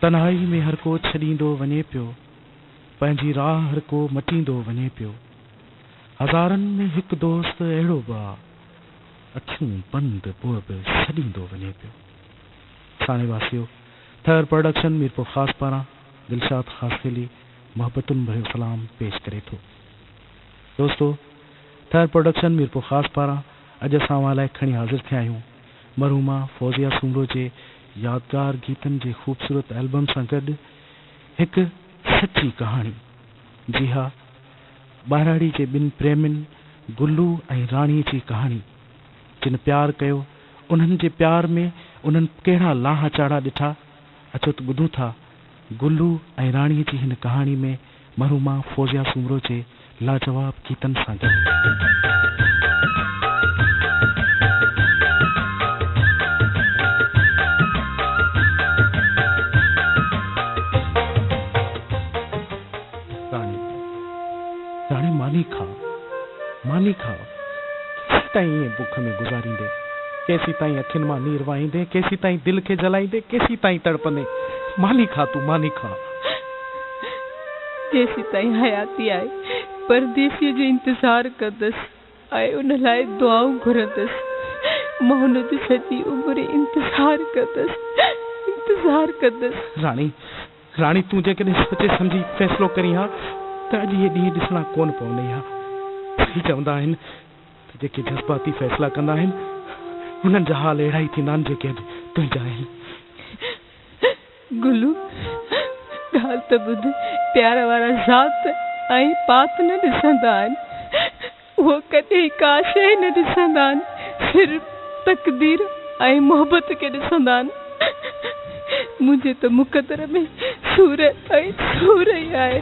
तन्हाई में हर को छॾींदो वञे पियो, पंहिंजी राह हर को मटींदो वञे पियो। हज़ारनि में हिकु दोस्त अहिड़ो बि आहे, अखियूं बंदि पोइ बि छॾींदो वञे पियो। साणे वासियो थर प्रोडक्शन मीरपुर ख़ास पारां दिलशाद ख़ासकेली मोहब्बतुनि भरियो सलाम पेश करे थो। दोस्तो, थर प्रोडक्शन मीरपुर ख़ास पारां अॼु असां लाइ खणी हाज़िर थिया आहियूं मरहूमा फौजिया सूमरो जे यादगार गीतनि जे ख़ूबसूरत एल्बम सां गॾु हिकु सची कहाणी। जी हा, ॿाराड़ी जे ॿिनि प्रेमियुनि गुल्लू ऐं राणीअ जी कहाणी। जिन प्यार कयो उन्हनि जे प्यार में उन्हनि कहिड़ा लाहा चाड़ा ॾिठा, अचो त ॿुधूं था गुल्लू ऐं राणीअ जी हिन कहाणी में मरहूमा फौजिया सूमरो जे लाजवाब गीतनि सां गॾु। राणी मानी खा केसी ताईं ईअं बुख में गुज़ारींदे, केसी ताईं अखियुनि मां नीर वाईंदे, केसी ताईं दिल खे जलाईंदे, केसी ताईं तड़पंदे। मानी खा तूं मानी खा। जेसी ताईं हयाती आहे परदेसीअ जो इंतज़ार कंदसि ऐं उन लाइ दुआऊं घुरंदसि। मां हुन जो सॼी उमिरि इंतज़ार कंदसि। राणी तूं जेकॾहिं सोचे सम्झी फ़ैसिलो करी हा त अॼु इहे ॾींहं ॾिसणा कोन पवंदई हा। सही चवंदा आहिनि त जेके जज़्बाती फ़ैसिला कंदा आहिनि हुननि जा हाल अहिड़ा ई थींदा आहिनि जेके अॼु तुंहिंजा आहिनि। गुल्लू, ॻाल्हि त ॿुध, प्यार वारा ज़ात ऐं पात न ॾिसंदा आहिनि, उहो कॾहिं का शइ न ॾिसंदा आहिनि, सिर्फ़ु तक़दीर ऐं मोहबत खे ॾिसंदा आहिनि। मुंहिंजे त मुक़दर में सूर ई आहे।